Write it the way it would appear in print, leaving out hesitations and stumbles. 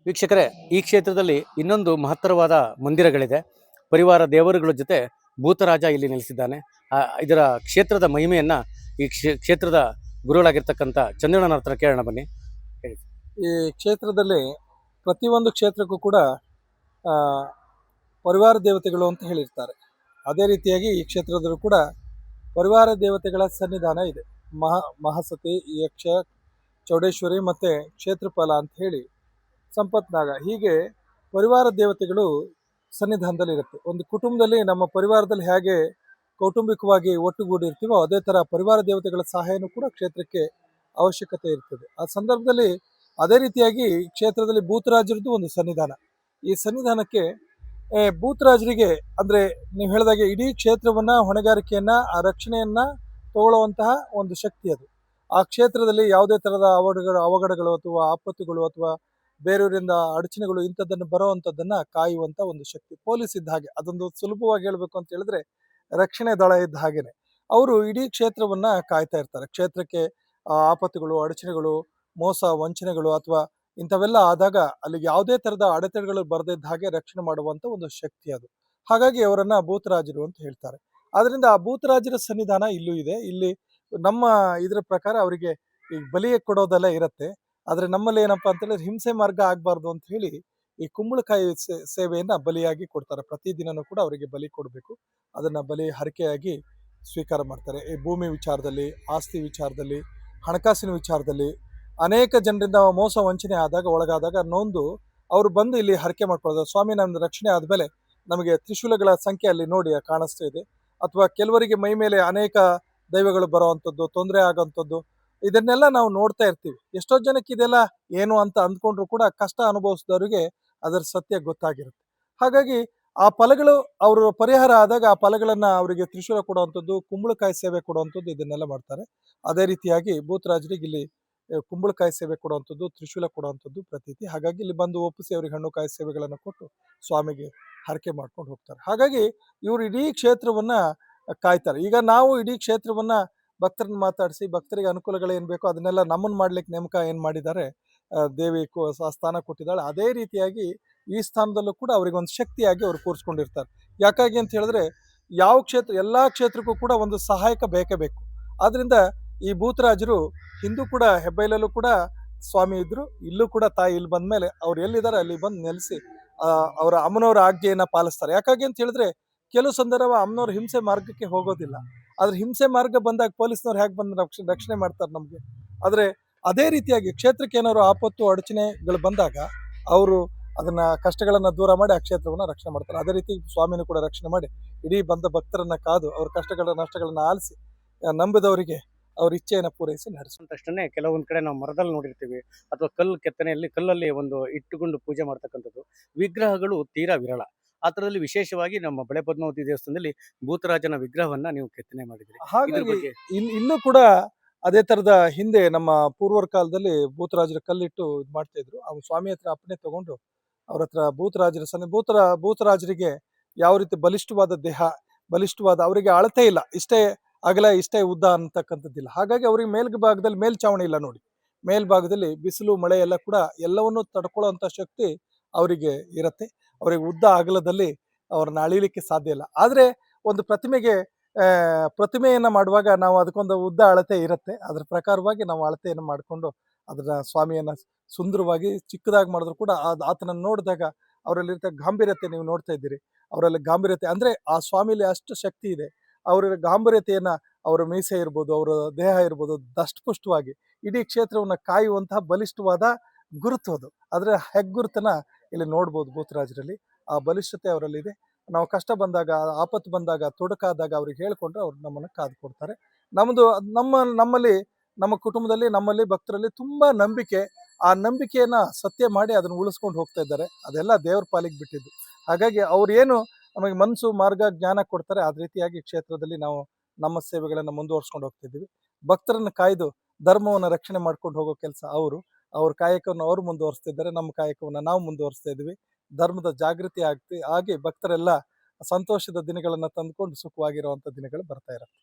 ವೀಕ್ಷಕರೇ, ಈ ಕ್ಷೇತ್ರದಲ್ಲಿ ಇನ್ನೊಂದು ಮಹತ್ತರವಾದ ಮಂದಿರಗಳಿದೆ. ಪರಿವಾರ ದೇವರುಗಳ ಜೊತೆ ಭೂತರಾಜ ಇಲ್ಲಿ ನೆಲೆಸಿದ್ದಾನೆ. ಇದರ ಕ್ಷೇತ್ರದ ಮಹಿಮೆಯನ್ನ ಈ ಕ್ಷೇತ್ರದ ಗುರುಗಳಾಗಿರ್ತಕ್ಕಂಥ ಚಂದ್ರಣ್ಣನ ಹತ್ರ ಕೇಳೋಣ ಬನ್ನಿ. ಹೇಳಿ. ಈ ಕ್ಷೇತ್ರದಲ್ಲಿ ಪ್ರತಿಯೊಂದು ಕ್ಷೇತ್ರಕ್ಕೂ ಕೂಡ ಪರಿವಾರ ದೇವತೆಗಳು ಅಂತ ಹೇಳಿರ್ತಾರೆ. ಅದೇ ರೀತಿಯಾಗಿ ಈ ಕ್ಷೇತ್ರದಲ್ಲೂ ಕೂಡ ಪರಿವಾರ ದೇವತೆಗಳ ಸನ್ನಿಧಾನ ಇದೆ. ಮಹಾಸತಿ, ಯಕ್ಷ, ಚೌಡೇಶ್ವರಿ ಮತ್ತು ಕ್ಷೇತ್ರಪಾಲ ಅಂತ ಹೇಳಿ ಸಂಪತ್ನಾಗ, ಹೀಗೆ ಪರಿವಾರ ದೇವತೆಗಳು ಸನ್ನಿಧಾನದಲ್ಲಿರುತ್ತೆ. ಒಂದು ಕುಟುಂಬದಲ್ಲಿ ನಮ್ಮ ಪರಿವಾರದಲ್ಲಿ ಹೇಗೆ ಕೌಟುಂಬಿಕವಾಗಿ ಒಟ್ಟುಗೂಡಿರ್ತೀವೋ ಅದೇ ಥರ ಪರಿವಾರ ದೇವತೆಗಳ ಸಹಾಯನೂ ಕೂಡ ಕ್ಷೇತ್ರಕ್ಕೆ ಅವಶ್ಯಕತೆ ಇರ್ತದೆ. ಆ ಸಂದರ್ಭದಲ್ಲಿ ಅದೇ ರೀತಿಯಾಗಿ ಕ್ಷೇತ್ರದಲ್ಲಿ ಭೂತರಾಜರದ್ದು ಒಂದು ಸನ್ನಿಧಾನ. ಈ ಸನ್ನಿಧಾನಕ್ಕೆ ಭೂತರಾಜರಿಗೆ ಅಂದರೆ ನೀವು ಹೇಳಿದಾಗೆ ಇಡೀ ಕ್ಷೇತ್ರವನ್ನು ಹೊಣೆಗಾರಿಕೆಯನ್ನು ಆ ರಕ್ಷಣೆಯನ್ನು ತಗೊಳ್ಳುವಂತಹ ಒಂದು ಶಕ್ತಿ ಅದು. ಆ ಕ್ಷೇತ್ರದಲ್ಲಿ ಯಾವುದೇ ಥರದ ಅವಘಡಗಳು ಅಥವಾ ಆಪತ್ತುಗಳು ಅಥವಾ ಬೇರೆಯವರಿಂದ ಅಡಚಣೆಗಳು ಇಂಥದ್ದನ್ನು ಬರೋವಂಥದ್ದನ್ನು ಕಾಯುವಂಥ ಒಂದು ಶಕ್ತಿ. ಪೊಲೀಸ್ ಇದ್ದ ಹಾಗೆ, ಅದೊಂದು ಸುಲಭವಾಗಿ ಹೇಳಬೇಕು ಅಂತ ಹೇಳಿದ್ರೆ ರಕ್ಷಣೆ ದಳ ಇದ್ದ ಹಾಗೇನೆ ಅವರು ಇಡೀ ಕ್ಷೇತ್ರವನ್ನು ಕಾಯ್ತಾ ಇರ್ತಾರೆ. ಕ್ಷೇತ್ರಕ್ಕೆ ಆಪತ್ತುಗಳು, ಅಡಚಣೆಗಳು, ಮೋಸ, ವಂಚನೆಗಳು ಅಥವಾ ಇಂಥವೆಲ್ಲ ಆದಾಗ ಅಲ್ಲಿಗೆ ಯಾವುದೇ ಥರದ ಅಡೆತಡೆಗಳು ಬರದಿದ್ದ ಹಾಗೆ ರಕ್ಷಣೆ ಮಾಡುವಂಥ ಒಂದು ಶಕ್ತಿ ಅದು. ಹಾಗಾಗಿ ಅವರನ್ನು ಭೂತರಾಜರು ಅಂತ ಹೇಳ್ತಾರೆ. ಆದ್ದರಿಂದ ಆ ಭೂತರಾಜರ ಸನ್ನಿಧಾನ ಇಲ್ಲೂ ಇದೆ. ಇಲ್ಲಿ ನಮ್ಮ ಇದರ ಪ್ರಕಾರ ಅವರಿಗೆ ಈ ಬಲಿಗೆ ಕೊಡೋದೆಲ್ಲ ಇರುತ್ತೆ. ಆದರೆ ನಮ್ಮಲ್ಲಿ ಏನಪ್ಪಾ ಅಂತ ಹೇಳಿದ್ರೆ ಹಿಂಸೆ ಮಾರ್ಗ ಆಗಬಾರ್ದು ಅಂತ ಹೇಳಿ ಈ ಕುಂಬಳಕಾಯಿ ಸೇವೆಯನ್ನು ಬಲಿಯಾಗಿ ಕೊಡ್ತಾರೆ. ಪ್ರತಿದಿನನೂ ಕೂಡ ಅವರಿಗೆ ಬಲಿ ಕೊಡಬೇಕು. ಅದನ್ನು ಬಲಿ ಹರಕೆಯಾಗಿ ಸ್ವೀಕಾರ ಮಾಡ್ತಾರೆ. ಈ ಭೂಮಿ ವಿಚಾರದಲ್ಲಿ, ಆಸ್ತಿ ವಿಚಾರದಲ್ಲಿ, ಹಣಕಾಸಿನ ವಿಚಾರದಲ್ಲಿ ಅನೇಕ ಜನರಿಂದ ಮೋಸ ವಂಚನೆ ಆದಾಗ, ಒಳಗಾದಾಗ ನೊಂದು ಅವರು ಬಂದು ಇಲ್ಲಿ ಹರಕೆ ಮಾಡ್ಕೊಳ್ಳೋದು. ಸ್ವಾಮಿ, ನಮ್ದು ರಕ್ಷಣೆ ಆದಮೇಲೆ ನಮಗೆ ತ್ರಿಶೂಲಗಳ ಸಂಖ್ಯೆ ಅಲ್ಲಿ ನೋಡಿ ಕಾಣಿಸ್ತಾ ಇದೆ, ಅಥವಾ ಕೆಲವರಿಗೆ ಮೈ ಮೇಲೆ ಅನೇಕ ದೈವಗಳು ಬರೋವಂಥದ್ದು, ತೊಂದರೆ ಆಗೋವಂಥದ್ದು, ಇದನ್ನೆಲ್ಲ ನಾವು ನೋಡ್ತಾ ಇರ್ತೀವಿ. ಎಷ್ಟೋ ಜನಕ್ಕೆ ಇದೆಲ್ಲ ಏನು ಅಂತ ಅಂದ್ಕೊಂಡ್ರು ಕೂಡ ಕಷ್ಟ ಅನುಭವಿಸಿದವರಿಗೆ ಅದರ ಸತ್ಯ ಗೊತ್ತಾಗಿರುತ್ತೆ. ಹಾಗಾಗಿ ಆ ಫಲಗಳು ಅವರು ಪರಿಹಾರ ಆದಾಗ ಆ ಫಲಗಳನ್ನು ಅವರಿಗೆ ತ್ರಿಶೂಲ ಕೊಡುವಂಥದ್ದು, ಕುಂಬಳಕಾಯಿ ಸೇವೆ ಕೊಡುವಂಥದ್ದು, ಇದನ್ನೆಲ್ಲ ಮಾಡ್ತಾರೆ. ಅದೇ ರೀತಿಯಾಗಿ ಭೂತರಾಜರಿಗೆ ಇಲ್ಲಿ ಕುಂಬಳಕಾಯಿ ಸೇವೆ ಕೊಡುವಂಥದ್ದು, ತ್ರಿಶೂಲ ಕೊಡುವಂಥದ್ದು ಪ್ರತೀತಿ. ಹಾಗಾಗಿ ಇಲ್ಲಿ ಬಂದು ಒಪ್ಪಿಸಿ ಅವರಿಗೆ ಹಣ್ಣು ಕಾಯಿ ಸೇವೆಗಳನ್ನು ಕೊಟ್ಟು ಸ್ವಾಮಿಗೆ ಹರಕೆ ಮಾಡ್ಕೊಂಡು ಹೋಗ್ತಾರೆ. ಹಾಗಾಗಿ ಇವರು ಇಡೀ ಕ್ಷೇತ್ರವನ್ನ ಕಾಯ್ತಾರೆ. ಈಗ ನಾವು ಇಡೀ ಕ್ಷೇತ್ರವನ್ನ ಭಕ್ತರನ್ನ ಮಾತಾಡಿಸಿ ಭಕ್ತರಿಗೆ ಅನುಕೂಲಗಳೇನು ಬೇಕೋ ಅದನ್ನೆಲ್ಲ ನಮ್ಮನ್ನು ಮಾಡ್ಲಿಕ್ಕೆ ನೇಮಕ ಏನು ಮಾಡಿದ್ದಾರೆ, ದೇವಿ ಸ್ಥಾನ ಕೊಟ್ಟಿದ್ದಾಳೆ. ಅದೇ ರೀತಿಯಾಗಿ ಈ ಸ್ಥಾನದಲ್ಲೂ ಕೂಡ ಅವರಿಗೆ ಒಂದು ಶಕ್ತಿಯಾಗಿ ಅವರು ಕೂರಿಸ್ಕೊಂಡಿರ್ತಾರೆ. ಯಾಕಾಗಿ ಅಂತ ಹೇಳಿದ್ರೆ ಯಾವ ಕ್ಷೇತ್ರ, ಎಲ್ಲ ಕ್ಷೇತ್ರಕ್ಕೂ ಕೂಡ ಒಂದು ಸಹಾಯಕ ಬೇಕೇ ಬೇಕು. ಆದ್ರಿಂದ ಈ ಭೂತರಾಜರು ಹಿಂದೂ ಕೂಡ ಹೆಬ್ಬೈಲಲ್ಲೂ ಕೂಡ ಸ್ವಾಮಿ ಇದ್ರು, ಇಲ್ಲೂ ಕೂಡ ತಾಯಿ ಇಲ್ಲಿ ಬಂದ ಮೇಲೆ ಅವ್ರು ಎಲ್ಲಿದ್ದಾರೆ ಅಲ್ಲಿ ಬಂದು ನೆಲೆಸಿ ಅವರ ಅಮ್ಮನವರ ಆಜ್ಞೆಯನ್ನ ಪಾಲಿಸ್ತಾರೆ. ಯಾಕಾಗಿ ಅಂತ ಹೇಳಿದ್ರೆ ಕೆಲವು ಸಂದರ್ಭ ಅಮ್ಮನವ್ರ ಹಿಂಸೆ ಮಾರ್ಗಕ್ಕೆ ಹೋಗೋದಿಲ್ಲ. ಆದ್ರೆ ಹಿಂಸೆ ಮಾರ್ಗ ಬಂದಾಗ ಪೊಲೀಸ್ನವ್ರು ಹೇಗೆ ಬಂದು ರಕ್ಷಣೆ ಮಾಡ್ತಾರೆ ನಮ್ಗೆ. ಆದ್ರೆ ಅದೇ ರೀತಿಯಾಗಿ ಕ್ಷೇತ್ರಕ್ಕೆ ಏನಾದ್ರು ಆಪತ್ತು ಅಡಚಣೆಗಳು ಬಂದಾಗ ಅವರು ಅದನ್ನ ಕಷ್ಟಗಳನ್ನ ದೂರ ಮಾಡಿ ಆ ಕ್ಷೇತ್ರವನ್ನ ರಕ್ಷಣೆ ಮಾಡ್ತಾರೆ. ಅದೇ ರೀತಿ ಸ್ವಾಮಿನೂ ಕೂಡ ರಕ್ಷಣೆ ಮಾಡಿ ಇಡೀ ಬಂದ ಭಕ್ತರನ್ನ ಕಾದು ಅವ್ರ ಕಷ್ಟಗಳ ನಷ್ಟಗಳನ್ನ ಆಲಿಸಿ ನಂಬಿದವರಿಗೆ ಅವ್ರ ಇಚ್ಛೆಯನ್ನು ಪೂರೈಸಿ ನಡೆಸುವಂತಷ್ಟನ್ನೇ ಕೆಲವೊಂದು ಕಡೆ ನಾವು ಮರದಲ್ಲಿ ನೋಡಿರ್ತೀವಿ, ಅಥವಾ ಕೆತ್ತನೆಯಲ್ಲಿ ಕಲ್ಲಲ್ಲಿ ಒಂದು ಇಟ್ಟುಕೊಂಡು ಪೂಜೆ ಮಾಡ್ತಕ್ಕಂಥದ್ದು. ವಿಗ್ರಹಗಳು ತೀರಾ ವಿರಳ. ಆ ಥರದಲ್ಲಿ ವಿಶೇಷವಾಗಿ ನಮ್ಮ ಬಳೆ ಪದ್ಮಾವತಿ ದೇವಸ್ಥಾನದಲ್ಲಿ ಭೂತರಾಜನ ವಿಗ್ರಹವನ್ನ ನೀವು ಕೆತ್ತನೆ ಮಾಡಿದ್ರಿ. ಹಾಗಾಗಿ ಇಲ್ಲೂ ಕೂಡ ಅದೇ ತರದ ಹಿಂದೆ ನಮ್ಮ ಪೂರ್ವರ ಕಾಲದಲ್ಲಿ ಭೂತರಾಜರ ಕಲ್ಲಿಟ್ಟು ಇದು ಮಾಡ್ತಾ ಇದ್ರು. ಅವ್ರು ಸ್ವಾಮಿ ಹತ್ರ ಅಪ್ಪಣೆ ತಗೊಂಡು ಅವ್ರ ಹತ್ರ ಭೂತರಾಜರ ಭೂತರಾಜರಿಗೆ ಯಾವ ರೀತಿ ಬಲಿಷ್ಠವಾದ ದೇಹ, ಬಲಿಷ್ಠವಾದ, ಅವರಿಗೆ ಅಳತೆ ಇಲ್ಲ, ಇಷ್ಟೇ ಅಗಲ ಇಷ್ಟೇ ಉದ್ದ ಅಂತಕ್ಕಂಥದ್ದಿಲ್ಲ. ಹಾಗಾಗಿ ಅವ್ರಿಗೆ ಮೇಲ್ಭಾಗದಲ್ಲಿ ಮೇಲ್ಛಾವಣಿ ಇಲ್ಲ ನೋಡಿ. ಮೇಲ್ಭಾಗದಲ್ಲಿ ಬಿಸಿಲು ಮಳೆ ಎಲ್ಲ ಕೂಡ ಎಲ್ಲವನ್ನೂ ತಡ್ಕೊಳ್ಳೋಂಥ ಶಕ್ತಿ ಅವರಿಗೆ ಇರತ್ತೆ. ಅವರಿಗೆ ಉದ್ದ ಅಗಲದಲ್ಲಿ ಅವ್ರನ್ನ ಅಳಿಲಿಕ್ಕೆ ಸಾಧ್ಯ ಇಲ್ಲ. ಆದರೆ ಒಂದು ಪ್ರತಿಮೆಯನ್ನು ಮಾಡುವಾಗ ನಾವು ಅದಕ್ಕೊಂದು ಉದ್ದ ಅಳತೆ ಇರುತ್ತೆ. ಅದ್ರ ಪ್ರಕಾರವಾಗಿ ನಾವು ಅಳತೆಯನ್ನು ಮಾಡಿಕೊಂಡು ಅದನ್ನ ಸ್ವಾಮಿಯನ್ನ ಸುಂದರವಾಗಿ ಚಿಕ್ಕದಾಗಿ ಮಾಡಿದ್ರು ಕೂಡ ಆತನನ್ನು ನೋಡಿದಾಗ ಅವರಲ್ಲಿರ್ತ ಗಾಂಭೀರ್ಯತೆ ನೀವು ನೋಡ್ತಾ ಇದ್ದೀರಿ. ಅವರಲ್ಲಿ ಗಾಂಭೀರ್ಯತೆ ಅಂದರೆ ಆ ಸ್ವಾಮಿಲಿ ಅಷ್ಟು ಶಕ್ತಿ ಇದೆ. ಅವರ ಗಾಂಭೀರ್ಯತೆಯನ್ನ, ಅವರ ಮೀಸೆ ಇರ್ಬೋದು, ಅವರ ದೇಹ ಇರ್ಬೋದು, ದಷ್ಟಪುಷ್ಟವಾಗಿ ಇಡೀ ಕ್ಷೇತ್ರವನ್ನು ಕಾಯುವಂತಹ ಬಲಿಷ್ಠವಾದ ಗುರುತು ಅದು. ಅದರ ಹೆಗ್ಗುರುತನ್ನ ಇಲ್ಲಿ ನೋಡ್ಬೋದು ಭೂತರಾಜರಲ್ಲಿ. ಆ ಬಲಿಷ್ಠತೆ ಅವರಲ್ಲಿದೆ. ನಾವು ಕಷ್ಟ ಬಂದಾಗ, ಆಪತ್ತು ಬಂದಾಗ, ತೊಡಕಾದಾಗ ಅವ್ರಿಗೆ ಹೇಳ್ಕೊಂಡ್ರೆ ಅವ್ರು ನಮ್ಮನ್ನು ಕಾದುಕೊಡ್ತಾರೆ. ನಮ್ಮಲ್ಲಿ ನಮ್ಮ ಕುಟುಂಬದಲ್ಲಿ, ನಮ್ಮಲ್ಲಿ ಭಕ್ತರಲ್ಲಿ ತುಂಬಾ ನಂಬಿಕೆ. ಆ ನಂಬಿಕೆಯನ್ನ ಸತ್ಯ ಮಾಡಿ ಅದನ್ನು ಉಳಿಸ್ಕೊಂಡು ಹೋಗ್ತಾ ಇದ್ದಾರೆ. ಅದೆಲ್ಲ ದೇವ್ರ ಪಾಲಿಗೆ ಬಿಟ್ಟಿದ್ದು. ಹಾಗಾಗಿ ಅವ್ರು ಏನು ನಮಗೆ ಮನಸ್ಸು, ಮಾರ್ಗ, ಜ್ಞಾನ ಕೊಡ್ತಾರೆ, ಅದ ರೀತಿಯಾಗಿ ಕ್ಷೇತ್ರದಲ್ಲಿ ನಾವು ನಮ್ಮ ಸೇವೆಗಳನ್ನು ಮುಂದುವರ್ಸ್ಕೊಂಡು ಹೋಗ್ತಿದ್ದೀವಿ. ಭಕ್ತರನ್ನು ಕಾಯ್ದು ಧರ್ಮವನ್ನು ರಕ್ಷಣೆ ಮಾಡ್ಕೊಂಡು ಹೋಗೋ ಕೆಲಸ ಅವ್ರ ಕಾಯಕವನ್ನು ಅವರು ಮುಂದುವರಿಸ್ತಿದ್ದಾರೆ. ನಮ್ಮ ಕಾಯಕವನ್ನು ನಾವು ಮುಂದುವರಿಸ್ತಾ ಇದ್ದೀವಿ. ಧರ್ಮದ ಜಾಗೃತಿ ಆಗಿ ಭಕ್ತರೆಲ್ಲ ಸಂತೋಷದ ದಿನಗಳನ್ನು ತಂದುಕೊಂಡು ಸುಖವಾಗಿರುವಂಥ ದಿನಗಳು ಬರ್ತಾ ಇರುತ್ತೆ.